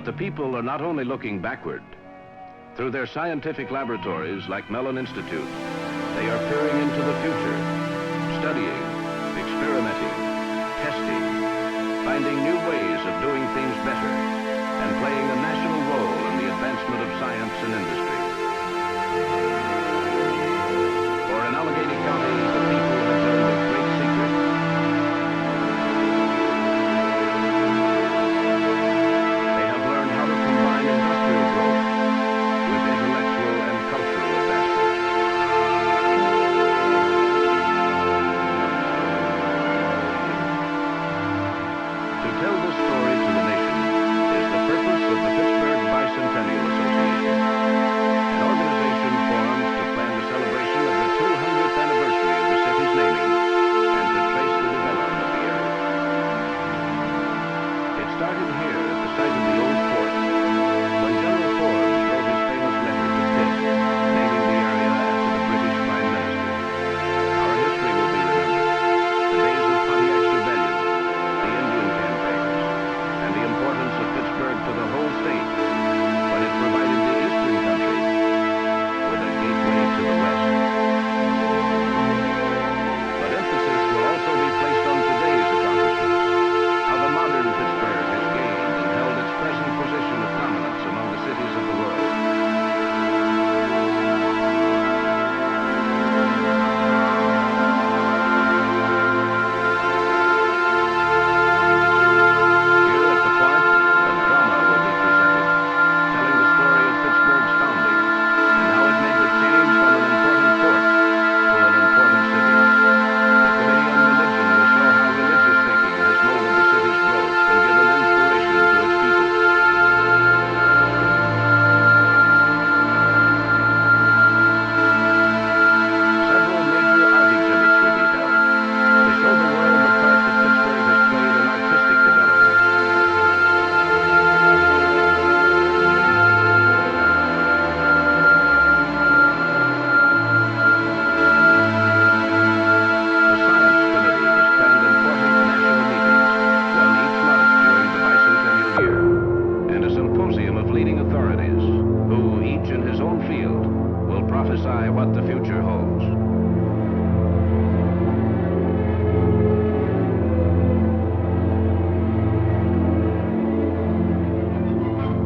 But the people are not only looking backward. Through their scientific laboratories like Mellon Institute, they are peering into the future, studying, experimenting, testing, finding new ways of doing things better, and playing a national role in the advancement of science and industry. For in Allegheny County, the people have learned a great secret. They have learned how to combine industrial growth with intellectual and cultural advancement. To tell this story to the nation is the purpose of the Pittsburgh Bicentennial Association, an organization formed to plan the celebration of the 200th anniversary of the city's naming and to trace the development of the area. It started here at the site of the old fort, when General Forbes wrote his famous letter to Pitt, naming the area after the British Prime Minister. Our history will be remembered. The days of Pontiac's rebellion, the Indian campaigns, and the importance of Pittsburgh to the whole state, when it provided the eastern country with a gateway to the west. But emphasis will also be placed on today's accomplishments, how the modern Pittsburgh has gained and held its present position of dominance among the cities of the world. Here at the point, a drama will be presented, telling the story of Pittsburgh's founding and how it made the change from an important port to an important city. The Committee on Religion will show how religious thinking has molded the city's growth and given inspiration to its people. Several major art exhibits will be held to show the world the part that Pittsburgh has played in artistic development. The Science Committee has planned important national meetings, one each month during the bicentennial year, and a symposium of leading authorities, who, each in his own field, will prophesy what the future holds.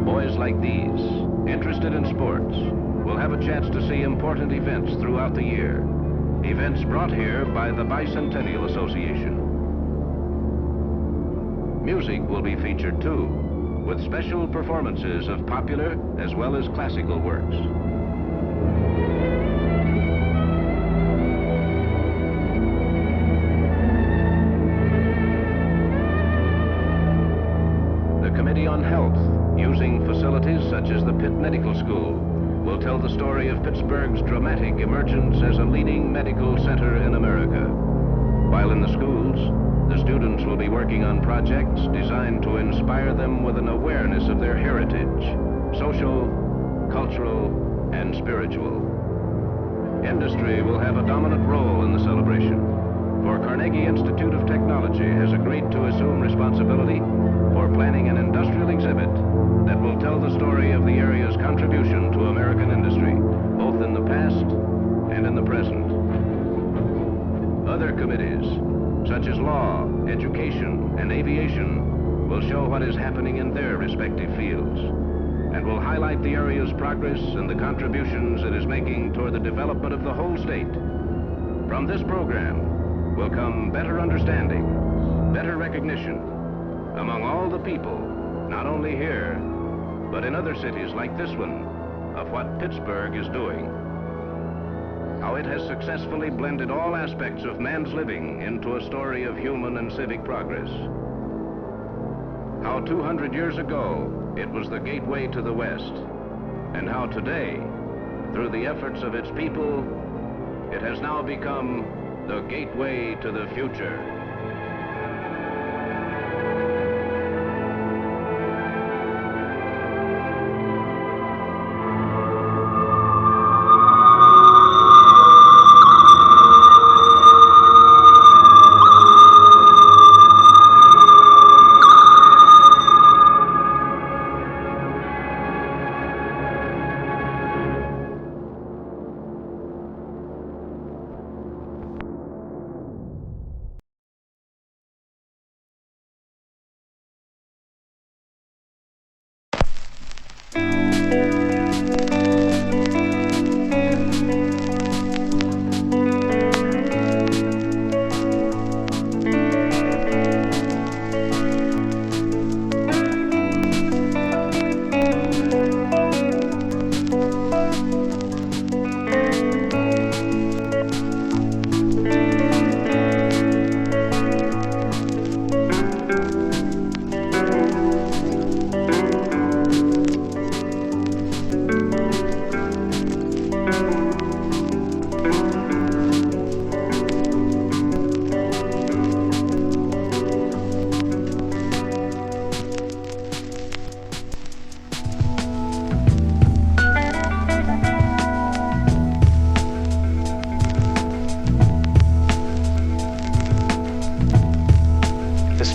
Boys like these, interested in sports, will have a chance to see important events throughout the year. Events brought here by the Bicentennial Association. Music will be featured too, with special performances of popular as well as classical works. The Committee on Health, using facilities such as the Pitt Medical School, will tell the story of Pittsburgh's dramatic emergence as a leading medical center in America. While in the schools, the students will be working on projects designed to inspire them with an awareness of their heritage, social, cultural, and spiritual. Industry will have a dominant role in the celebration, for Carnegie Institute of Technology has agreed to assume responsibility for planning an industrial exhibit that will tell the story of the area's contribution to American industry, both in the past and in the present. Other committees, such as law, education, and aviation, will show what is happening in their respective fields, and will highlight the area's progress and the contributions it is making toward the development of the whole state. From this program will come better understanding, better recognition among all the people, not only here, but in other cities like this one, of what Pittsburgh is doing. How it has successfully blended all aspects of man's living into a story of human and civic progress. How 200 years ago, it was the gateway to the West, and how today, through the efforts of its people, it has now become the gateway to the future.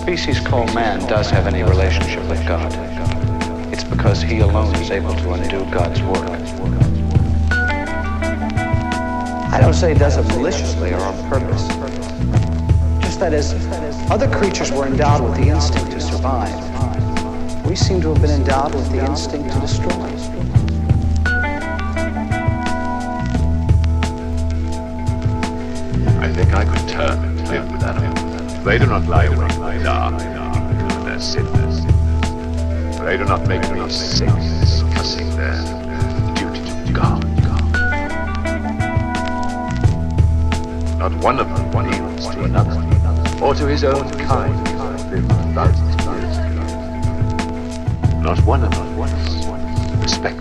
Species called man does have any relationship with God. It's because he alone is able to undo God's work. I don't say he does it maliciously or on purpose. Just that as other creatures were endowed with the instinct to survive, we seem to have been endowed with the instinct to destroy. I think I could turn and live with animals. They do not lie awake in the dark in their sinners. They do not make me sick discussing their duty to God. Not one of them yields to another, or to his own kind, lived thousands of years ago. Not one of them respect.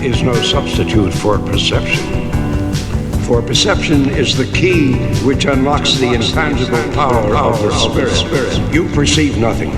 Is no substitute for perception. For perception is the key which unlocks the intangible power of the spirit. You perceive nothing.